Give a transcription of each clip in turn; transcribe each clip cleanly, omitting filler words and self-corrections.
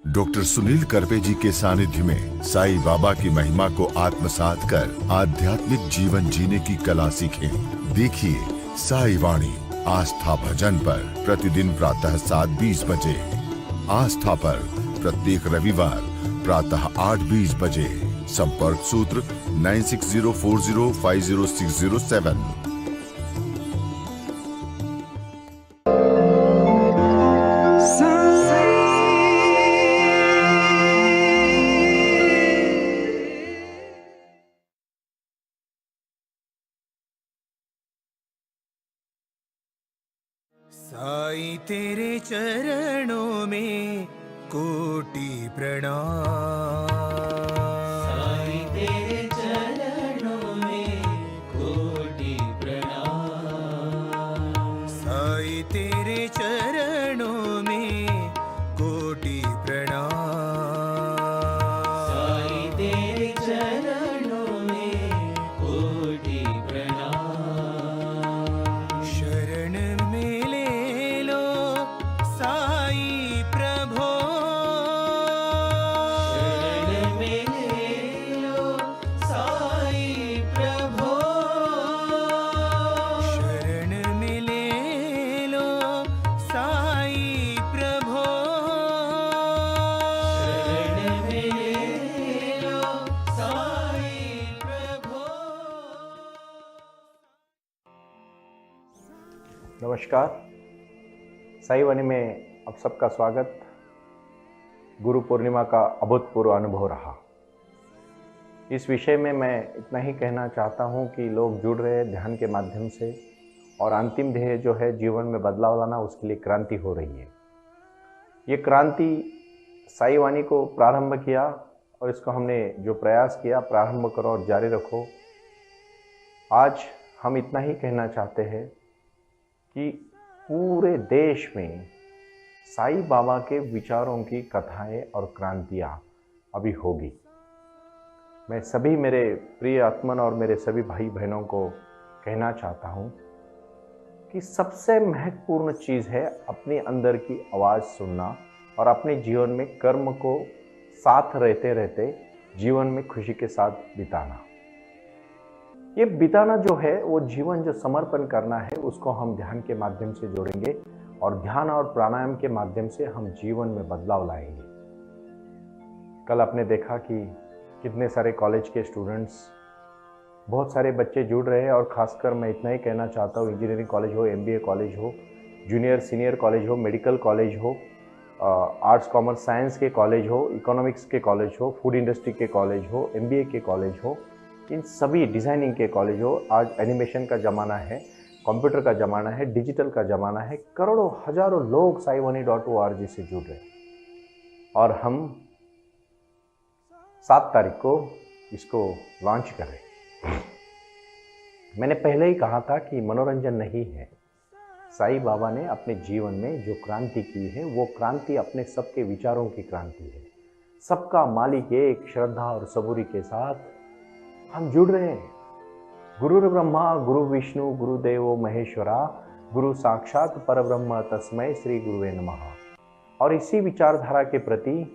Doctor Sunil Karpe जी के सानिध्य में साईं बाबा की महिमा को आत्मसात कर आध्यात्मिक जीवन जीने की कला सीखें। देखिए साई वाणी आस्था भजन पर प्रतिदिन प्रातः 7:20 बजे, आस्था पर प्रत्येक रविवार प्रातः 8:20 बजे। संपर्क सूत्र 9604050607। साईं तेरे चरणों में कोटि प्रणाम। साईं तेरे चरणों में कोटि प्रणाम। साईं तेरे चरणों में कोटि प्रणाम। साईं तेरे चरणों में कोटि प्रणाम। शरण में ले लो साईं प्रभो। शरण में ले लो साईं प्रभो। शरण में ले लो साईं प्रभो। शरण में ले लो साईं प्रभो। नमस्कार, साई वाणी में आप सबका स्वागत। गुरु पूर्णिमा का अभूतपूर्व अनुभव रहा। इस विषय में मैं इतना ही कहना चाहता हूँ कि लोग जुड़ रहे हैं ध्यान के माध्यम से, और अंतिम ध्येय जो है जीवन में बदलाव लाना, उसके लिए क्रांति हो रही है। ये क्रांति साई वाणी को प्रारंभ किया और इसको हमने जो प्रयास किया, प्रारंभ करो और जारी रखो। आज हम इतना ही कहना चाहते हैं कि पूरे देश में साईं बाबा के विचारों की कथाएं और क्रांतियां अभी होगी। मैं सभी मेरे प्रिय आत्मन और मेरे सभी भाई बहनों को कहना चाहता हूं कि सबसे महत्वपूर्ण चीज़ है अपने अंदर की आवाज़ सुनना और अपने जीवन में कर्म को साथ रहते रहते जीवन में खुशी के साथ बिताना। ये बिताना जो है, वो जीवन जो समर्पण करना है, उसको हम ध्यान के माध्यम से जोड़ेंगे और ध्यान और प्राणायाम के माध्यम से हम जीवन में बदलाव लाएंगे। कल आपने देखा कि कितने सारे कॉलेज के स्टूडेंट्स, बहुत सारे बच्चे जुड़ रहे हैं, और ख़ासकर मैं इतना ही कहना चाहता हूँ, इंजीनियरिंग कॉलेज हो, MBA कॉलेज हो, जूनियर सीनियर कॉलेज हो, मेडिकल कॉलेज हो, आर्ट्स कॉमर्स साइंस के कॉलेज हो, इकोनॉमिक्स के कॉलेज हो, फूड इंडस्ट्री के कॉलेज हो, MBA के कॉलेज हो, इन सभी डिज़ाइनिंग के कॉलेज हो। आज एनिमेशन का ज़माना है, कंप्यूटर का ज़माना है, डिजिटल का ज़माना है। करोड़ों हजारों लोग saiwani.org से जुड़ रहे हैं, और हम 7 तारीख को इसको लॉन्च कर रहे हैं। मैंने पहले ही कहा था कि मनोरंजन नहीं है। साईं बाबा ने अपने जीवन में जो क्रांति की है, वो क्रांति अपने सबके विचारों की क्रांति है। सबका मालिक एक, श्रद्धा और सबूरी के साथ हम जुड़ रहे हैं। गुरु ब्रह्मा गुरु विष्णु गुरुदेवो महेश्वरा, गुरु साक्षात परब्रह्म तस्मै श्री गुरुवे नमः। और इसी विचारधारा के प्रति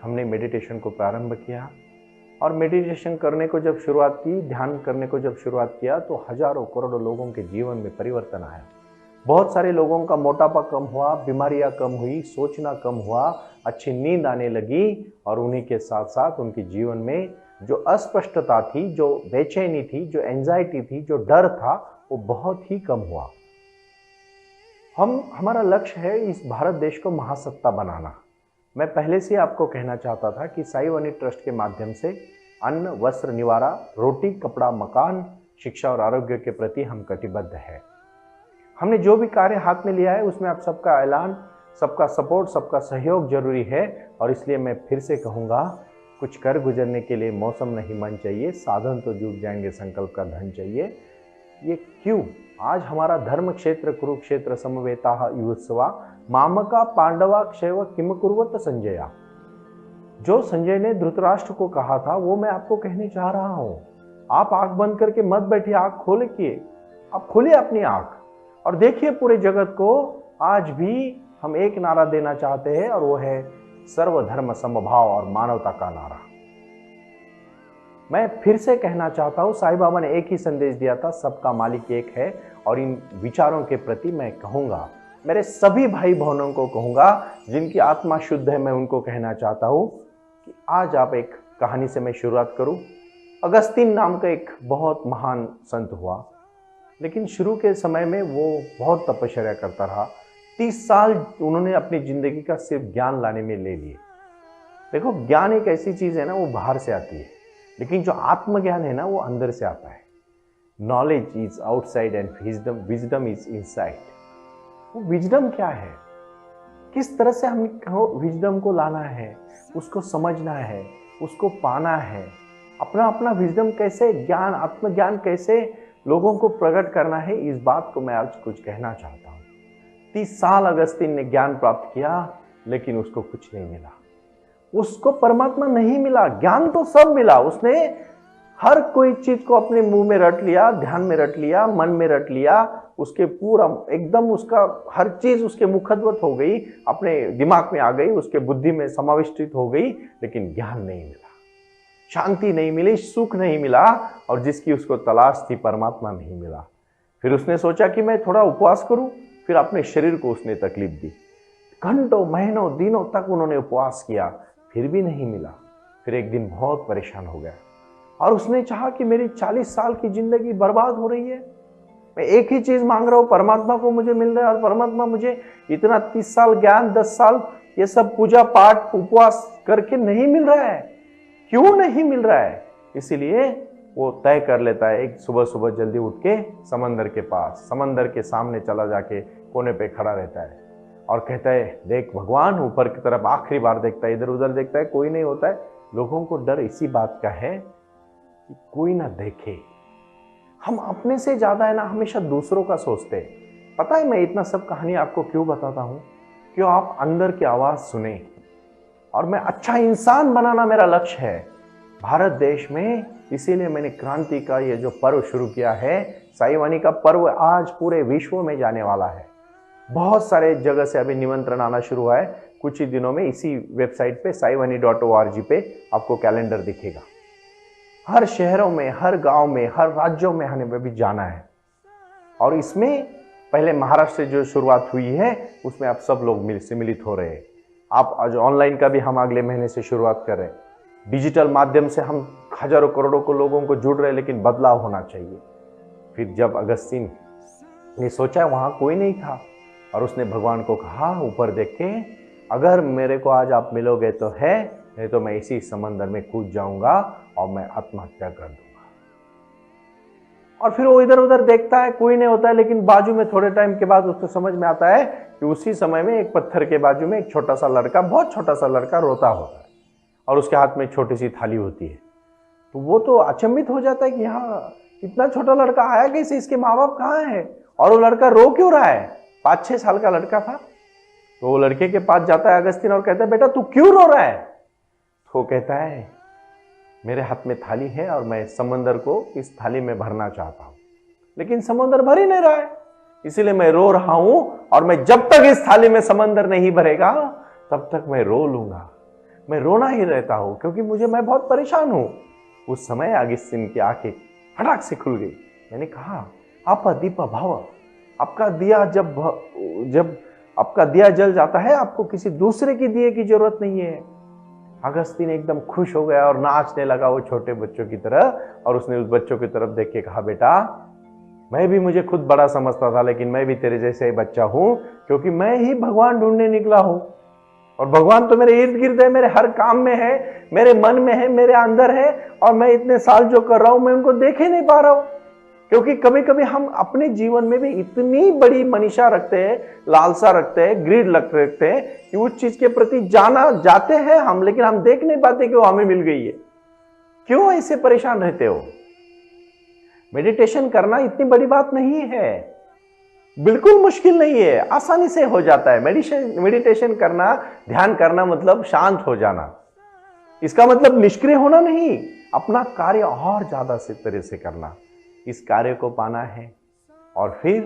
हमने मेडिटेशन को प्रारंभ किया, और मेडिटेशन करने को जब शुरुआत की, ध्यान करने को जब शुरुआत किया, तो हजारों करोड़ों लोगों के जीवन में परिवर्तन आया। बहुत सारे लोगों का मोटापा कम हुआ, बीमारियां कम हुई, सोचना कम हुआ, अच्छी नींद आने लगी, और उन्हीं के साथ साथ उनके जीवन में जो अस्पष्टता थी, जो बेचैनी थी, जो एंजाइटी थी, जो डर था, वो बहुत ही कम हुआ। हमारा लक्ष्य है इस भारत देश को महासत्ता बनाना। मैं पहले से आपको कहना चाहता था कि साई वाणी ट्रस्ट के माध्यम से अन्न, वस्त्र, निवारा, रोटी, कपड़ा, मकान, शिक्षा और आरोग्य के प्रति हम कटिबद्ध है। हमने जो भी कार्य हाथ में लिया है, उसमें आप सबका ऐलान, सबका सपोर्ट, सबका सहयोग जरूरी है। और इसलिए मैं फिर से कहूँगा, कुछ कर गुजरने के लिए मौसम नहीं मन चाहिए, साधन तो जुट जाएंगे, संकल्प का धन चाहिए। ये क्यों? आज हमारा धर्म क्षेत्र कुरुक्षेत्र समवेता युत्सवा मामका पांडवा क्षयव किम कुर्वत संजया। जो संजय ने धृतराष्ट्र को कहा था, वो मैं आपको कहने चाह रहा हूं। आप आंख बंद करके मत बैठिए, आंख खोलिए, आप खोलिए अपनी आंख और देखिए पूरे जगत को। आज भी हम एक नारा देना चाहते हैं, और वो है सर्वधर्म समभाव और मानवता का नारा। मैं फिर से कहना चाहता हूं, साईं बाबा ने एक ही संदेश दिया था, सबका मालिक एक है। और इन विचारों के प्रति मैं कहूंगा, मेरे सभी भाई बहनों को कहूंगा जिनकी आत्मा शुद्ध है, मैं उनको कहना चाहता हूं कि आज आप एक कहानी से मैं शुरुआत करूं। अगस्तीन नाम का एक बहुत महान संत हुआ, लेकिन शुरू के समय में वो बहुत तपस्या करता रहा। 30 साल उन्होंने अपनी जिंदगी का सिर्फ ज्ञान लाने में ले लिए। देखो, ज्ञान एक ऐसी चीज है ना, वो बाहर से आती है, लेकिन जो आत्मज्ञान है ना, वो अंदर से आता है। Knowledge is outside and wisdom is inside. वो विजडम क्या है, किस तरह से हम विजडम को लाना है, उसको समझना है, उसको पाना है, अपना अपना विजडम कैसे, ज्ञान, आत्मज्ञान कैसे लोगों को प्रकट करना है, इस बात को मैं आज कुछ कहना चाहता हूँ। 30 साल अगस्तीन ने ज्ञान प्राप्त किया, लेकिन उसको कुछ नहीं मिला। उसको परमात्मा नहीं मिला। ज्ञान तो सब मिला, उसने हर कोई चीज को अपने मुंह में रट लिया, ध्यान में रट लिया, मन में रट लिया, उसके पूरा एकदम उसका हर चीज उसके मुखद्वत हो गई, अपने दिमाग में आ गई, उसके बुद्धि में समाविष्टित हो गई, लेकिन ज्ञान नहीं मिला, शांति नहीं मिली, सुख नहीं मिला, और जिसकी उसको तलाश थी परमात्मा नहीं मिला। फिर उसने सोचा कि मैं थोड़ा उपवास करूं, फिर अपने शरीर को उसने तकलीफ दी। घंटों, महीनों, दिनों तक उन्होंने उपवास किया, फिर भी नहीं मिला। फिर एक दिन बहुत परेशान हो गया और उसने चाहा कि मेरी 40 साल की जिंदगी बर्बाद हो रही है, मैं एक ही चीज मांग रहा हूं, परमात्मा को मुझे मिल रहा है, और परमात्मा मुझे इतना 30 साल ज्ञान, 10 साल ये सब पूजा पाठ उपवास करके नहीं मिल रहा है। क्यों नहीं मिल रहा है? इसीलिए वो तय कर लेता है, एक सुबह सुबह जल्दी उठ के समंदर के पास, समंदर के सामने चला जाके कोने पे खड़ा रहता है और कहता है, देख भगवान, ऊपर की तरफ आखिरी बार देखता है, इधर उधर देखता है, कोई नहीं होता है। लोगों को डर इसी बात का है कि कोई ना देखे। हम अपने से ज्यादा है ना हमेशा दूसरों का सोचते हैं। पता है मैं इतना सब कहानी आपको क्यों बताता हूं? क्यों आप अंदर की आवाज सुने, और मैं अच्छा इंसान बनाना मेरा लक्ष्य है भारत देश में। इसीलिए मैंने क्रांति का ये जो पर्व शुरू किया है, साईं वाणी का पर्व, आज पूरे विश्व में जाने वाला है। बहुत सारे जगह से अभी निमंत्रण आना शुरू हुआ है। कुछ ही दिनों में इसी वेबसाइट पे saiwani.org पे आपको कैलेंडर दिखेगा। हर शहरों में, हर गांव में, हर राज्यों में हमें भी जाना है। और इसमें पहले महाराष्ट्र से जो शुरुआत हुई है, उसमें आप सब लोग सम्मिलित हो रहे हैं। आप आज ऑनलाइन का भी हम अगले महीने से शुरुआत कर रहे हैं। डिजिटल माध्यम से हम हजारों करोड़ों को लोगों को जुड़ रहे हैं, लेकिन बदलाव होना चाहिए। फिर जब अगस्तीन ने सोचा, वहां कोई नहीं था, और उसने भगवान को कहा, ऊपर देख के, अगर मेरे को आज आप मिलोगे तो है, नहीं तो मैं इसी समंदर में कूद जाऊंगा और मैं आत्महत्या कर दूंगा। और फिर वो इधर उधर देखता है, कोई नहीं होता है, लेकिन बाजू में थोड़े टाइम के बाद उसको समझ में आता है कि उसी समय में एक पत्थर के बाजू में एक छोटा सा लड़का, बहुत छोटा सा लड़का रोता होता है, और उसके हाथ में एक छोटी सी थाली होती है। तो वो तो अचंभित हो जाता है कि यहाँ इतना छोटा लड़का आया कैसे, इसके माँ बाप कहाँ है, और वो लड़का रो क्यों रहा है? 5-6 साल का लड़का था। तो वो लड़के के पास जाता है अगस्तीन और कहता है, बेटा तू क्यों रो रहा है? तो कहता है, मेरे हाथ में थाली है और मैं समंदर को इस थाली में भरना चाहता हूं, लेकिन समंदर भर ही नहीं रहा है, इसीलिए मैं रो रहा हूं, और मैं जब तक इस थाली में समंदर नहीं भरेगा तब तक मैं रो लूंगा। मैं रोना ही रहता हूं, क्योंकि मैं बहुत परेशान हूं। उस समय अगस्तीन की आंखें फटाक से खुल गई। मैंने कहा, आप दीप भाव, आपका दिया जब आपका दिया जल जाता है, आपको किसी दूसरे की दिए की जरूरत नहीं है। अगस्तीन एकदम खुश हो गया और नाचने लगा वो छोटे बच्चों की तरह, और उसने उस बच्चों की तरफ देख के कहा, बेटा मैं भी मुझे खुद बड़ा समझता था, लेकिन मैं भी तेरे जैसे ही बच्चा हूं, क्योंकि मैं ही भगवान ढूंढने निकला हूं, और भगवान तो मेरे इर्द गिर्द है, मेरे हर काम में है, मेरे मन में है, मेरे अंदर है, और मैं इतने साल जो कर रहा हूं मैं उनको देख ही नहीं पा रहा हूं। क्योंकि कभी कभी हम अपने जीवन में भी इतनी बड़ी मनीषा रखते हैं, लालसा रखते हैं, ग्रीड रखते हैं कि उस चीज के प्रति जाना जाते हैं हम, लेकिन हम देख नहीं पाते कि वो हमें मिल गई है। क्यों ऐसे परेशान रहते हो? मेडिटेशन करना इतनी बड़ी बात नहीं है, बिल्कुल मुश्किल नहीं है, आसानी से हो जाता है। मेडिटेशन करना, ध्यान करना मतलब शांत हो जाना। इसका मतलब निष्क्रिय होना नहीं, अपना कार्य और ज्यादा से तरह से करना। इस कार्य को पाना है, और फिर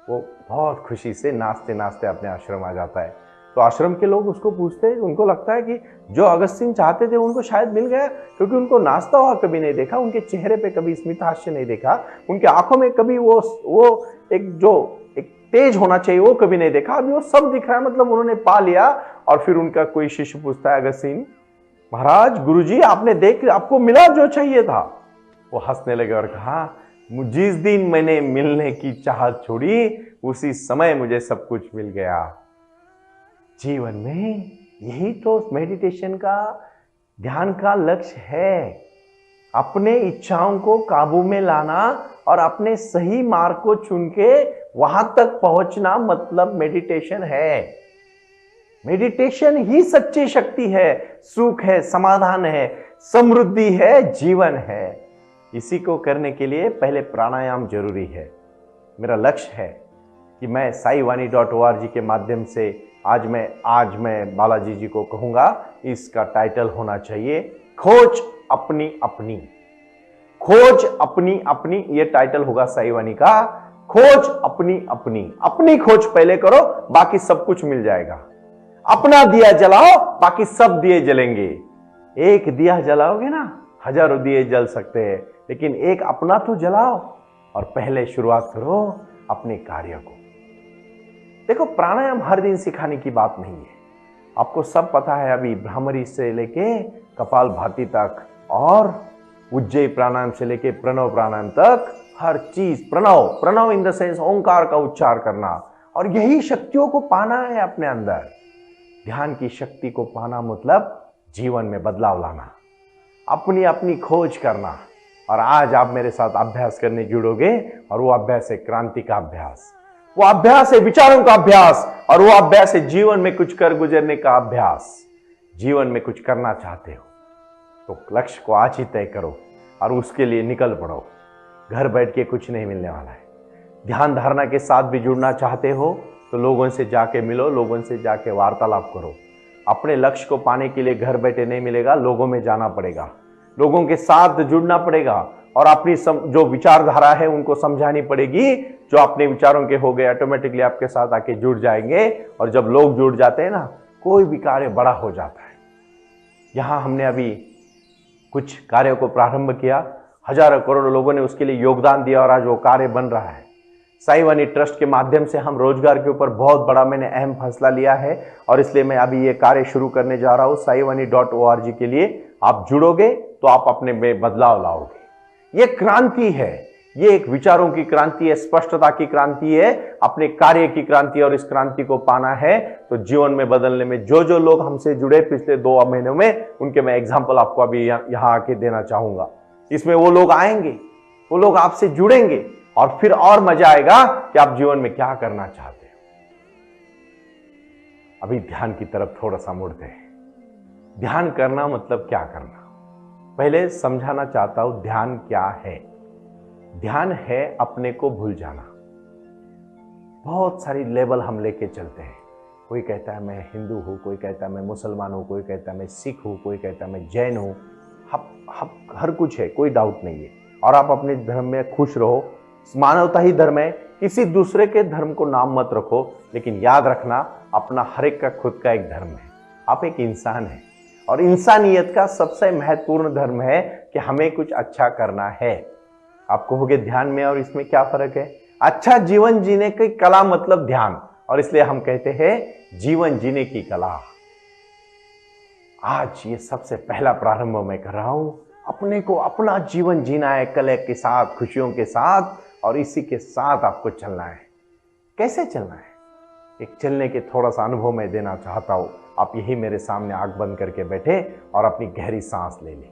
वो बहुत खुशी से नाचते नाचते अपने आश्रम आ जाता है। तो आश्रम के लोग उसको पूछते हैं, उनको लगता है कि जो अगस्तीन चाहते थे उनको शायद मिल गया, क्योंकि उनको नाचता हुआ कभी नहीं देखा, उनके चेहरे पे कभी स्मित हास्य नहीं देखा, उनके आंखों में कभी वो एक तेज होना चाहिए वो कभी नहीं देखा। अभी वो सब दिख रहा है, मतलब उन्होंने पा लिया। और फिर उनका कोई शिष्य पूछता है, अगस्तीन महाराज, गुरुजी आपने देख, आपको मिला जो चाहिए था? वो हंसने लगे और कहा, जिस दिन मैंने मिलने की चाहत छोड़ी उसी समय मुझे सब कुछ मिल गया। जीवन में यही तो मेडिटेशन का, ध्यान का लक्ष्य है, अपने इच्छाओं को काबू में लाना और अपने सही मार्ग को चुन के वहां तक पहुंचना, मतलब मेडिटेशन है। मेडिटेशन ही सच्ची शक्ति है, सुख है, समाधान है, समृद्धि है, जीवन है। इसी को करने के लिए पहले प्राणायाम जरूरी है। मेरा लक्ष्य है कि मैं साईवाणी.org के माध्यम से आज मैं बालाजी जी को कहूंगा, इसका टाइटल होना चाहिए खोज अपनी अपनी। खोज अपनी अपनी, ये टाइटल होगा साईवाणी का। खोज अपनी अपनी, अपनी खोज पहले करो, बाकी सब कुछ मिल जाएगा। अपना दिया जलाओ, बाकी सब दिए जलेंगे। एक दिया जलाओगे ना, हजारों दिए जल सकते हैं, लेकिन एक अपना तो जलाओ और पहले शुरुआत करो अपने कार्य को। देखो, प्राणायाम हर दिन सिखाने की बात नहीं है। आपको सब पता है, अभी भ्रामरी से लेके कपाल भाती तक और उज्जयी प्राणायाम से लेके प्रणव प्राणायाम तक हर चीज प्रणव इन द सेंस ओंकार का उच्चार करना, और यही शक्तियों को पाना है अपने अंदर। ध्यान की शक्ति को पाना मतलब जीवन में बदलाव लाना, अपनी अपनी खोज करना। और आज आप मेरे साथ अभ्यास करने जुड़ोगे, और वो अभ्यास है क्रांति का अभ्यास, वो अभ्यास है विचारों का अभ्यास, और वो अभ्यास है जीवन में कुछ कर गुजरने का अभ्यास। जीवन में कुछ करना चाहते हो तो लक्ष्य को आज ही तय करो और उसके लिए निकल पड़ो। घर बैठ के कुछ नहीं मिलने वाला है। ध्यान धारणा के साथ भी जुड़ना चाहते हो तो लोगों से जाके मिलो, लोगों से जाके वार्तालाप करो। अपने लक्ष्य को पाने के लिए घर बैठे नहीं मिलेगा, लोगों में जाना पड़ेगा, लोगों के साथ जुड़ना पड़ेगा, और अपनी जो विचारधारा है उनको समझानी पड़ेगी। जो अपने विचारों के हो गए ऑटोमेटिकली आपके साथ आके जुड़ जाएंगे, और जब लोग जुड़ जाते हैं ना, कोई भी कार्य बड़ा हो जाता है। यहां हमने अभी कुछ कार्यों को प्रारंभ किया, हजारों करोड़ों लोगों ने उसके लिए योगदान दिया, और आज वो कार्य बन रहा है। साईवाणी ट्रस्ट के माध्यम से हम रोजगार के ऊपर बहुत बड़ा मैंने अहम फैसला लिया है, और इसलिए मैं अभी ये कार्य शुरू करने जा रहा हूं साईवाणी.org के लिए। आप जुड़ोगे तो आप अपने में बदलाव लाओगे। ये क्रांति है, ये एक विचारों की क्रांति है, स्पष्टता की क्रांति है, अपने कार्य की क्रांति। और इस क्रांति को पाना है तो जीवन में बदलने में जो लोग हमसे जुड़े पिछले 2 महीनों में, उनके मैं एग्जाम्पल आपको अभी यहाँ आके देना चाहूंगा। इसमें वो लोग आएंगे, वो लोग आपसे जुड़ेंगे, और फिर और मजा आएगा कि आप जीवन में क्या करना चाहते हो। अभी ध्यान की तरफ थोड़ा सा मुड़ते हैं। ध्यान करना मतलब क्या करना, पहले समझाना चाहता हूं। ध्यान क्या है? ध्यान है अपने को भूल जाना। बहुत सारी लेवल हम लेके चलते हैं। कोई कहता है मैं हिंदू हूं, कोई कहता है मैं मुसलमान हूं, कोई कहता है मैं सिख हूं, कोई कहता है मैं जैन हूं। हर कुछ है, कोई डाउट नहीं है। और आप अपने धर्म में खुश रहो, मानवता ही धर्म है, किसी दूसरे के धर्म को नाम मत रखो, लेकिन याद रखना अपना हर एक का खुद का एक धर्म है। आप एक इंसान है, और इंसानियत का सबसे महत्वपूर्ण धर्म है कि हमें कुछ अच्छा करना है। आप कहोगे ध्यान में और इसमें क्या फर्क है? अच्छा जीवन जीने की कला मतलब ध्यान, और इसलिए हम कहते हैं जीवन जीने की कला। आज ये सबसे पहला प्रारंभ मैं कर रहा हूं। अपने को अपना जीवन जीना है, कले के साथ, खुशियों के साथ, और इसी के साथ आपको चलना है। कैसे चलना है? एक चलने के थोड़ा सा अनुभव मैं देना चाहता हूं। आप यही मेरे सामने आंख बंद करके बैठे और अपनी गहरी सांस ले लें।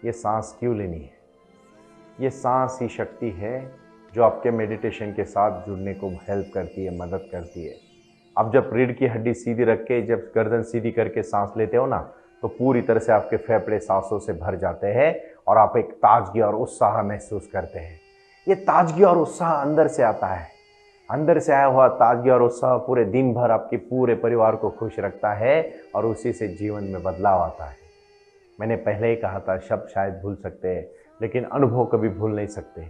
ये सांस क्यों लेनी है? ये सांस ही शक्ति है जो आपके मेडिटेशन के साथ जुड़ने को हेल्प करती है, मदद करती है। आप जब रीढ़ की हड्डी सीधी रख के, जब गर्दन सीधी करके सांस लेते हो ना, तो पूरी तरह से आपके फेफड़े सांसों से भर जाते हैं, और आप एक ताजगी और उत्साह महसूस करते हैं। ये ताजगी और उत्साह अंदर से आता है। अंदर से आया हुआ ताजगी और उत्साह पूरे दिन भर आपके पूरे परिवार को खुश रखता है और उसी से जीवन में बदलाव आता है। मैंने पहले ही कहा था, शब्द शायद भूल सकते हैं लेकिन अनुभव कभी भूल नहीं सकते।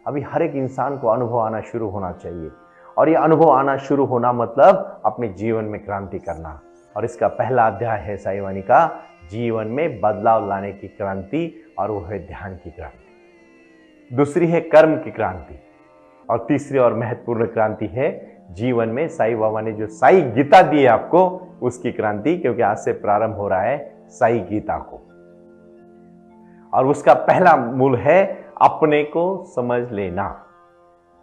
अभी हर एक इंसान को अनुभव आना शुरू होना चाहिए, और ये अनुभव आना शुरू होना मतलब अपने जीवन में क्रांति करना। और इसका पहला अध्याय है साई वाणी का, जीवन में बदलाव लाने की क्रांति, और वो है ध्यान की क्रांति। दूसरी है कर्म की क्रांति, और तीसरी और महत्वपूर्ण क्रांति है जीवन में साई बाबा ने जो साई गीता दी है आपको, उसकी क्रांति, क्योंकि आज से प्रारंभ हो रहा है साई गीता को। और उसका पहला मूल है अपने को समझ लेना।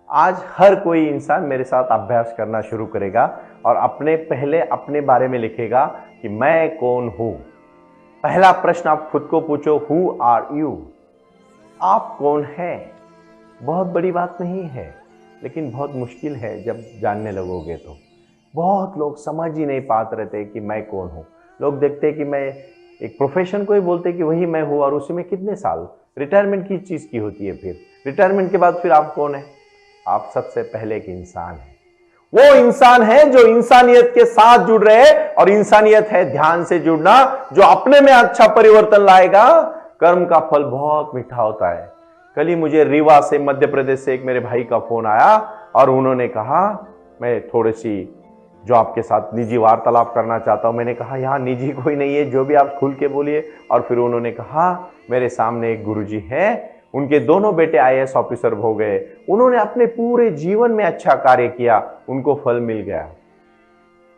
आज हर कोई इंसान मेरे साथ अभ्यास करना शुरू करेगा और पहले अपने बारे में लिखेगा कि मैं कौन हूं। पहला प्रश्न आप खुद को पूछो, हु आर यू? आप कौन हैं? बहुत बड़ी बात नहीं है, लेकिन बहुत मुश्किल है जब जानने लगोगे तो। बहुत लोग समझ ही नहीं पाते रहते कि मैं कौन हूं। लोग देखते हैं कि मैं एक प्रोफेशन को ही बोलते कि वही मैं हूं, और उसी में कितने साल। रिटायरमेंट की चीज की होती है, फिर रिटायरमेंट के बाद फिर आप कौन है? आप सबसे पहले एक इंसान है। वो इंसान है जो इंसानियत के साथ जुड़ रहे हैं, और इंसानियत है ध्यान से जुड़ना, जो अपने में अच्छा परिवर्तन लाएगा। कर्म का फल बहुत मीठा होता है। कल ही मुझे रीवा से, मध्य प्रदेश से एक मेरे भाई का फोन आया, और उन्होंने कहा मैं थोड़ी सी जो आपके साथ निजी वार्तालाप करना चाहता हूं। मैंने कहा यहाँ निजी कोई नहीं है, जो भी आप खुल के बोलिए। और फिर उन्होंने कहा मेरे सामने एक गुरुजी हैं, उनके दोनों बेटे IAS ऑफिसर हो गए, उन्होंने अपने पूरे जीवन में अच्छा कार्य किया, उनको फल मिल गया।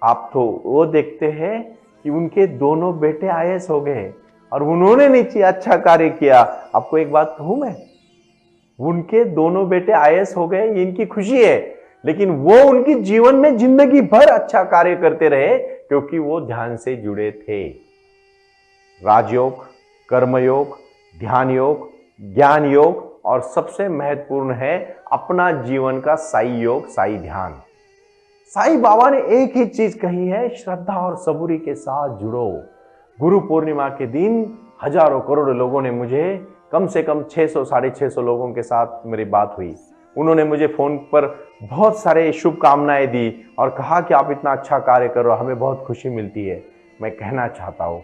आप तो वो देखते हैं कि उनके दोनों बेटे IAS हो गए और उन्होंने नीचे अच्छा कार्य किया। आपको एक बात कहूं मैं, उनके दोनों बेटे IAS हो गए, ये इनकी खुशी है, लेकिन वो उनकी जीवन में जिंदगी भर अच्छा कार्य करते रहे, क्योंकि वो ध्यान से जुड़े थे। राजयोग, कर्मयोग, ध्यान योग, ज्ञान योग, और सबसे महत्वपूर्ण है अपना जीवन का साई योग, साई ध्यान। साई बाबा ने एक ही चीज कही है, श्रद्धा और सबूरी के साथ जुड़ो। गुरु पूर्णिमा के दिन हजारों करोड़ों लोगों ने मुझे, कम से कम 600 650 लोगों के साथ मेरी बात हुई। उन्होंने मुझे फोन पर बहुत सारे शुभकामनाएं दी और कहा कि आप इतना अच्छा कार्य कर रहे हो, हमें बहुत खुशी मिलती है। मैं कहना चाहता हूं,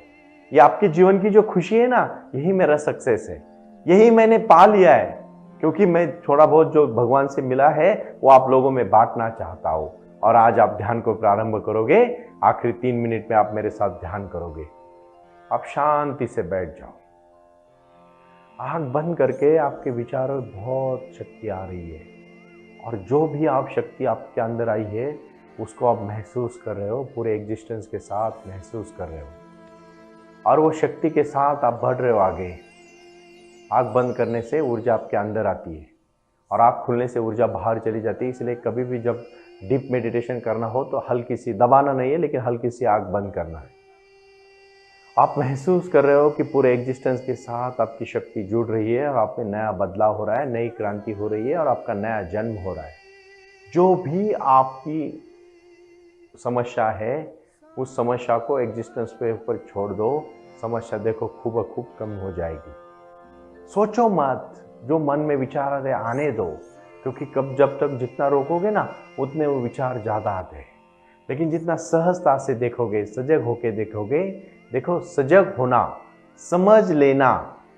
ये आपके जीवन की जो खुशी है ना, यही मेरा सक्सेस है, यही मैंने पा लिया है, क्योंकि मैं थोड़ा बहुत जो भगवान से मिला है वो आप लोगों में बांटना चाहता हूं। और आज आप ध्यान को प्रारंभ करोगे, आखिरी 3 मिनट में आप मेरे साथ ध्यान करोगे। आप शांति से बैठ जाओ, आंख बंद करके। आपके विचारों में बहुत शक्ति आ रही है, और जो भी आप शक्ति आपके अंदर आई है उसको आप महसूस कर रहे हो, पूरे एग्जिस्टेंस के साथ महसूस कर रहे हो, और वो शक्ति के साथ आप बढ़ रहे हो आगे। आंख बंद करने से ऊर्जा आपके अंदर आती है, और आंख खुलने से ऊर्जा बाहर चली जाती है। इसलिए कभी भी जब डीप मेडिटेशन करना हो तो हल्की सी, दबाना नहीं है, लेकिन हल्की सी आंख बंद करना है। आप महसूस कर रहे हो कि पूरे एग्जिस्टेंस के साथ आपकी शक्ति जुड़ रही है, और आप में नया बदलाव हो रहा है, नई क्रांति हो रही है, और आपका नया जन्म हो रहा है। जो भी आपकी समस्या है, उस समस्या को एग्जिस्टेंस पे ऊपर छोड़ दो। समस्या देखो खूब कम हो जाएगी। सोचो मत, जो मन में विचार आ रहे आने दो, क्योंकि जब तक जितना रोकोगे ना, उतने वो विचार ज्यादा आते हैं। लेकिन जितना सहजता से देखोगे, सजग होके देखोगे, देखो सजग होना, समझ लेना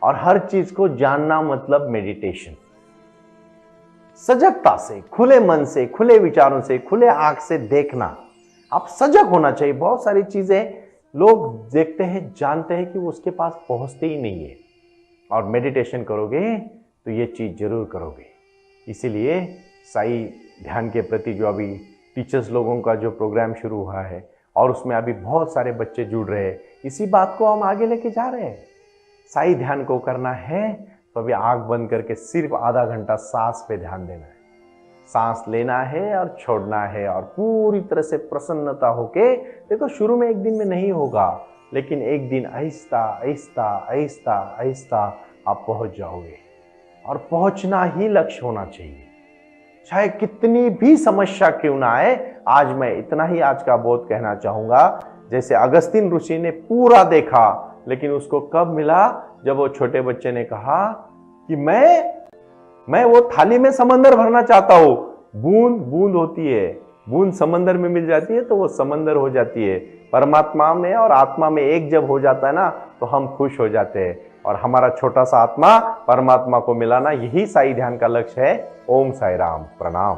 और हर चीज को जानना मतलब मेडिटेशन। सजगता से, खुले मन से, खुले विचारों से, खुले आंख से देखना। आप सजग होना चाहिए। बहुत सारी चीजें लोग देखते हैं, जानते हैं कि वो उसके पास पहुंचते ही नहीं है, और मेडिटेशन करोगे तो ये चीज जरूर करोगे। इसीलिए साई ध्यान के प्रति जो अभी टीचर्स लोगों का जो प्रोग्राम शुरू हुआ है, और उसमें अभी बहुत सारे बच्चे जुड़ रहे हैं, इसी बात को हम आगे लेके जा रहे हैं। साई ध्यान को करना है तो अभी आंख बंद करके सिर्फ आधा घंटा सांस पे ध्यान देना है। सांस लेना है और छोड़ना है, और पूरी तरह से प्रसन्नता होके देखो। शुरू में एक दिन में नहीं होगा, लेकिन एक दिन आहिस्ता आहिस्ता आहिस्ता आहिस्ता आप पहुंच जाओगे, और पहुंचना ही लक्ष्य होना चाहिए। चाहे कितनी भी समस्या क्यों ना आए, आज मैं इतना ही आज का बोध कहना चाहूंगा। जैसे अगस्तीन ऋषि ने पूरा देखा, लेकिन उसको कब मिला? जब वो छोटे बच्चे ने कहा कि मैं वो थाली में समंदर भरना चाहता हूं, बूंद बूंद होती है, बूंद समंदर में मिल जाती है तो वो समंदर हो जाती है। परमात्मा में और आत्मा में एक जब हो जाता है ना तो हम खुश हो जाते हैं, और हमारा छोटा सा आत्मा परमात्मा को मिलाना, यही साई ध्यान का लक्ष्य है। ओम साई राम, प्रणाम।